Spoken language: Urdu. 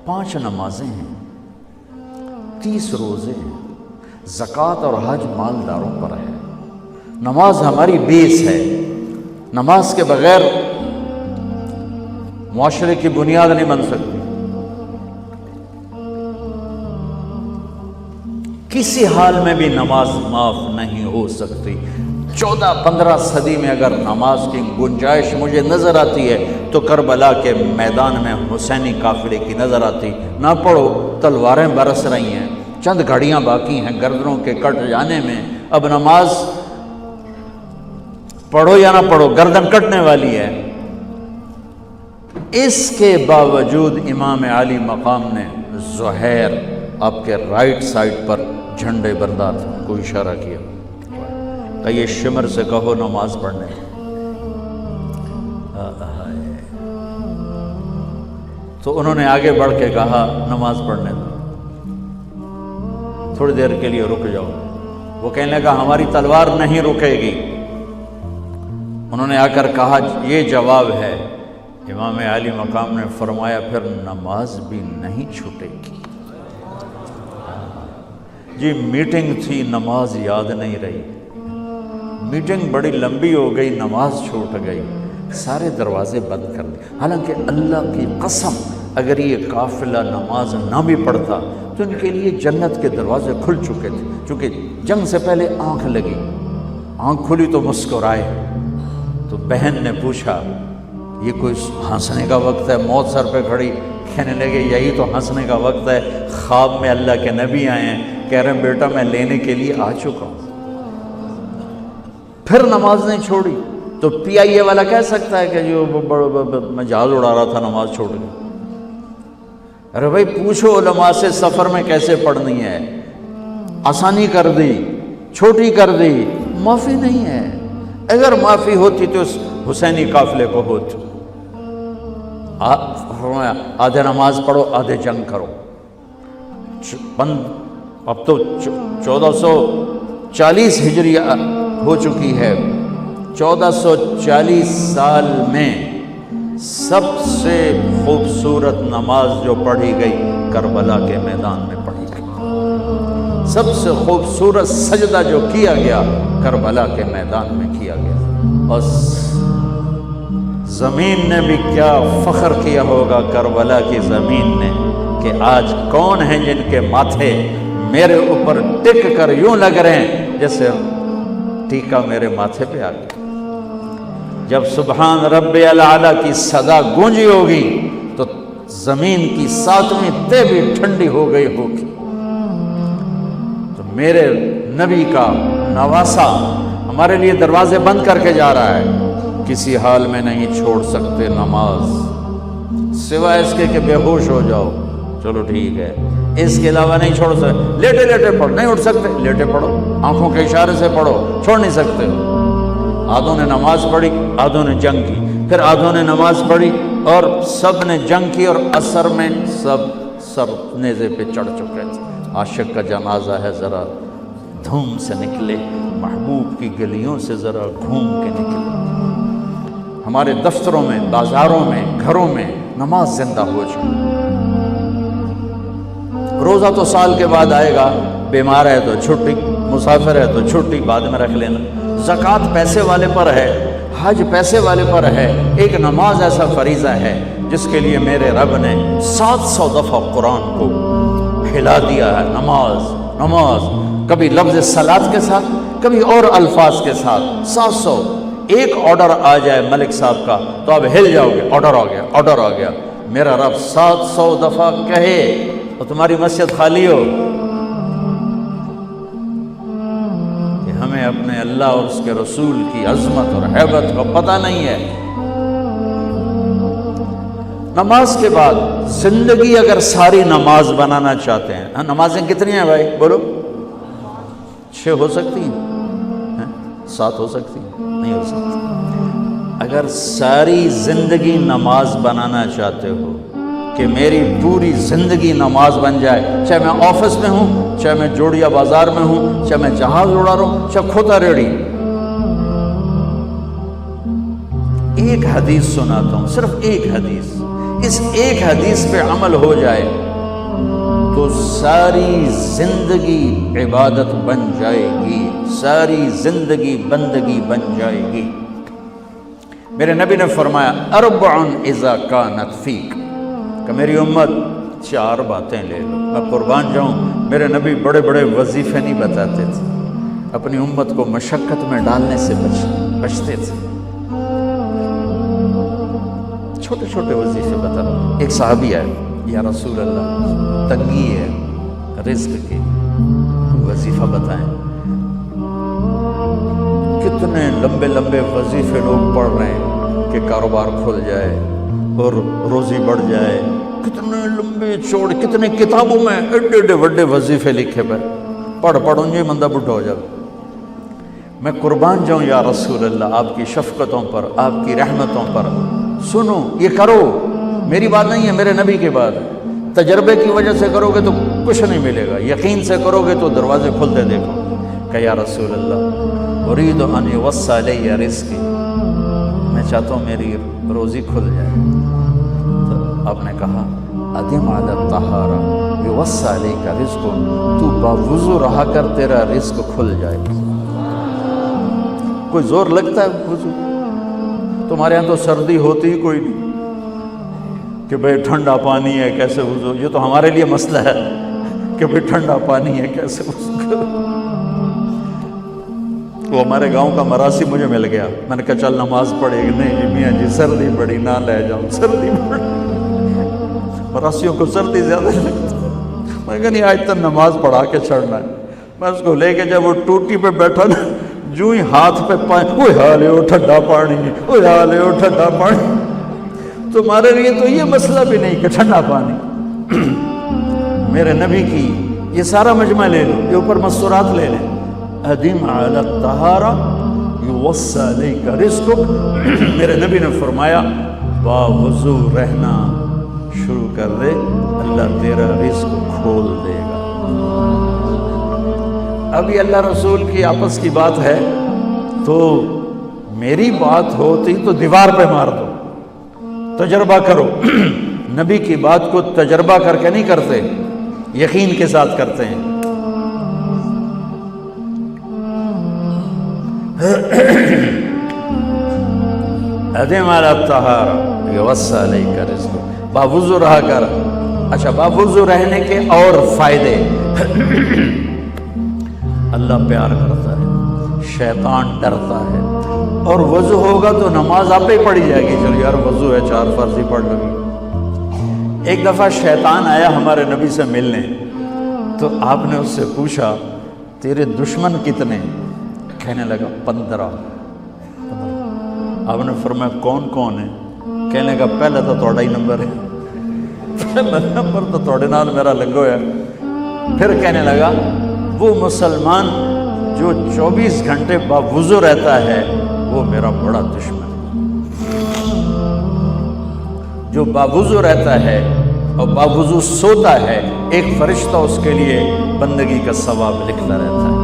5 نمازیں ہیں، 30 روزے ہیں، زکوٰۃ اور حج مالداروں پر ہے۔ نماز ہماری بیس ہے، نماز کے بغیر معاشرے کی بنیاد نہیں بن سکتی۔ کسی حال میں بھی نماز معاف نہیں ہو سکتی۔ 14-15 صدی میں اگر نماز کی گنجائش مجھے نظر آتی ہے تو کربلا کے میدان میں حسینی قافلے کی نظر آتی۔ نہ پڑھو، تلواریں برس رہی ہیں، چند گھڑیاں باقی ہیں گردنوں کے کٹ جانے میں، اب نماز پڑھو یا نہ پڑھو گردن کٹنے والی ہے۔ اس کے باوجود امام عالی مقام نے زہیر آپ کے رائٹ سائڈ پر جھنڈے بردار کو اشارہ کیا کہ یہ شمر سے کہو نماز پڑھنے۔ تو انہوں نے آگے بڑھ کے کہا نماز پڑھنے دو، تھوڑی دیر کے لیے رک جاؤ۔ وہ کہنے لگا ہماری تلوار نہیں رکے گی۔ انہوں نے آ کر کہا یہ جواب ہے۔ امام عالی مقام نے فرمایا پھر نماز بھی نہیں چھوٹے گی۔ جی میٹنگ تھی، نماز یاد نہیں رہی، میٹنگ بڑی لمبی ہو گئی، نماز چھوٹ گئی، سارے دروازے بند کر دیے۔ حالانکہ اللہ کی قسم اگر یہ قافلہ نماز نہ بھی پڑھتا تو ان کے لیے جنت کے دروازے کھل چکے تھے، چونکہ جنگ سے پہلے آنکھ لگی، آنکھ کھلی تو مسکرائے۔ تو بہن نے پوچھا یہ کوئی ہنسنے کا وقت ہے؟ موت سر پہ کھڑی، کہنے لگے یہی تو ہنسنے کا وقت ہے۔ خواب میں اللہ کے نبی آئے ہیں، کہہ رہے ہیں بیٹا میں لینے کے لیے آ چکا ہوں۔ پھر نماز نہیں چھوڑی تو پی آئی اے والا کہہ سکتا ہے کہ جو میں جہاز اڑا رہا تھا نماز چھوڑ گئی۔ ارے بھائی پوچھو علماء سے سفر میں کیسے پڑھنی ہے، آسانی کر دی، چھوٹی کر دی، معافی نہیں ہے۔ اگر معافی ہوتی تو اس حسینی قافلے کو ہوتی۔ آدھے نماز پڑھو آدھے جنگ کرو۔ اب تو 1440 ہجری ہو چکی ہے۔ 1440 سال میں سب سے خوبصورت نماز جو پڑھی گئی کربلا کے میدان میں پڑھی گئی۔ سب سے خوبصورت سجدہ جو کیا گیا کربلا کے میدان میں کیا گیا۔ اور زمین نے بھی کیا فخر کیا ہوگا، کربلا کی زمین نے، کہ آج کون ہیں جن کے ماتھے میرے اوپر ٹک کر یوں لگ رہے ہیں جیسے ٹیکا میرے ماتھے پہ آ گیا۔ جب سبحان رب الاعلیٰ کی صدا گونجی ہوگی تو زمین کی 7ویں تہ بھی ٹھنڈی ہو گئی ہوگی۔ تو میرے نبی کا نواسا ہمارے لیے دروازے بند کر کے جا رہا ہے۔ کسی حال میں نہیں چھوڑ سکتے نماز، سوائے اس کے کہ بے ہوش ہو جاؤ، چلو ٹھیک ہے، اس کے علاوہ نہیں چھوڑ سکتے۔ لیٹے لیٹے پڑھو، نہیں اٹھ سکتے لیٹے پڑھو، آنکھوں کے اشارے سے پڑھو، چھوڑ نہیں سکتے۔ آدھوں نے نماز پڑھی، آدھوں نے جنگ کی، پھر آدھوں نے نماز پڑھی اور سب نے جنگ کی، اور عصر میں سب نیزے پہ چڑھ چکے تھے۔ عاشق کا جنازہ ہے، ذرا دھوم سے نکلے، محبوب کی گلیوں سے ذرا گھوم کے نکلے۔ ہمارے دفتروں میں، بازاروں میں، گھروں میں نماز زندہ ہو جائے۔ روزہ تو سال کے بعد آئے گا، بیمار ہے تو چھٹی، مسافر ہے تو چھٹی بعد میں رکھ لینا۔ زکوٰۃ پیسے والے پر ہے، حج پیسے والے پر ہے، ایک نماز ایسا فریضہ ہے جس کے لیے میرے رب نے 700 دفعہ قرآن کو ہلا دیا ہے۔ نماز نماز، کبھی لفظ صلاۃ کے ساتھ، کبھی اور الفاظ کے ساتھ۔ 700 ایک آرڈر آ جائے ملک صاحب کا تو آپ ہل جاؤ گے، آرڈر آ گیا، آرڈر آ گیا۔ میرا رب 700 دفعہ کہے اور تمہاری مسجد خالی ہو کہ ہمیں اپنے اللہ اور اس کے رسول کی عظمت اور ہیبت کا پتہ نہیں ہے۔ نماز کے بعد زندگی اگر ساری نماز بنانا چاہتے ہیں، نمازیں کتنی ہیں بھائی بولو؟ 6 ہو سکتی ہیں، 7 ہو سکتی ہیں، نہیں ہو سکتی۔ اگر ساری زندگی نماز بنانا چاہتے ہو کہ میری پوری زندگی نماز بن جائے، چاہے میں آفس میں ہوں، چاہے میں جوڑیا بازار میں ہوں، چاہے میں جہاز اڑا رہا ہوں، چاہے کھوتا ریڑی، ایک حدیث سناتا ہوں، صرف ایک حدیث۔ اس ایک حدیث پہ عمل ہو جائے تو ساری زندگی عبادت بن جائے گی، ساری زندگی بندگی بن جائے گی۔ میرے نبی نے فرمایا اربع اذا کانت فیک، کہ میری امت 4 باتیں لے لو۔ میں قربان جاؤں، میرے نبی بڑے بڑے وظیفے نہیں بتاتے تھے، اپنی امت کو مشقت میں ڈالنے سے بچتے تھے، چھوٹے چھوٹے وظیفے بتا۔ ایک صحابی ہے، یا رسول اللہ تنگی ہے رزق کی، وظیفہ بتائیں۔ کتنے لمبے لمبے وظیفے لوگ پڑھ رہے ہیں کہ کاروبار کھل جائے اور روزی بڑھ جائے، کتنے لمبے چوڑے، کتنے کتابوں میں ایڈے ایڈے بڑے وظیفے لکھے پہ، پڑھ یہ بندہ بڈھا ہو جائے۔ میں قربان جاؤں یا رسول اللہ آپ کی شفقتوں پر، آپ کی رحمتوں پر، سنو یہ کرو، میری بات نہیں ہے، میرے نبی کی بات ہے۔ تجربے کی وجہ سے کرو گے تو کچھ نہیں ملے گا، یقین سے کرو گے تو دروازے کھلتے دیکھو۔ کہ یا رسول اللہ ارید ان یوسع علی رزقی، میں چاہتا ہوں میری روزی کھل جائے۔ تو آپ نے کہا ادم علی الطہارہ یوسع علیک رزق، تو باوضو رہا کر تیرا رزق کھل جائے۔ کوئی زور لگتا ہے وضو؟ تمہارے ہاں تو سردی ہوتی ہی کوئی نہیں کہ بھئی ٹھنڈا پانی ہے کیسے وضو، یہ تو ہمارے لیے مسئلہ ہے کہ بھئی ٹھنڈا پانی ہے کیسے وضو کرو۔ وہ ہمارے گاؤں کا مراسی مجھے مل گیا، میں نے کہا چل نماز پڑھے گی، نہیں میاں جی سردی بڑی نہ لے جاؤں، سردی بڑی، مراسیوں کو سردی زیادہ لگتی۔ میں کہا نہیں آج تک نماز پڑھا کے چھڑنا ہے۔ میں اس کو لے کے جب وہ ٹوٹی پہ بیٹھا نا، جو ہی ہاتھ پہ پانی، وہ حالے ہو ٹھنڈا پانی، وہ حالے ہو ٹھنڈا پانی۔ تمہارے لیے تو یہ مسئلہ بھی نہیں کہ ٹھنڈا پانی، میرے نبی کی یہ سارا مجمع لے لو، یہ اوپر مستورات لے لیں۔ ادم علی الطہارہ یوسع علیک رزقک، میرے نبی نے فرمایا باوضو رہنا شروع کر دے، اللہ تیرا رزق کھول دے گا۔ اب یہ اللہ رسول کی آپس کی بات ہے تو میری بات ہوتی تو دیوار پہ مار دو، تجربہ کرو۔ نبی کی بات کو تجربہ کر کے نہیں کرتے، یقین کے ساتھ کرتے ہیں۔ ادم علی الطہارہ یوسع علیک رزق، باوضو رہا کر۔ اچھا باوضو رہنے کے اور فائدے، اللہ پیار کرتا ہے، شیطان ڈرتا ہے، اور وضو ہوگا تو نماز آپ ہی پڑھی جائے گی، چلو یار وضو ہے 4 فرض ہی پڑھ لو گی۔ ایک دفعہ شیطان آیا ہمارے نبی سے ملنے، تو آپ نے اس سے پوچھا تیرے دشمن کتنے؟ کہنے لگا 15۔ آپ نے فرمایا کون کون ہے؟ کہنے لگا پہلا تو تھوڑا ہی نمبر ہے، پہلا نمبر تو تھوڑے نال میرا لگو ہے۔ پھر کہنے لگا وہ مسلمان جو 24 گھنٹے باوضو رہتا ہے وہ میرا بڑا دشمن ہے۔ جو باوضو رہتا ہے اور باوضو سوتا ہے، ایک فرشتہ اس کے لیے بندگی کا ثواب لکھتا رہتا ہے۔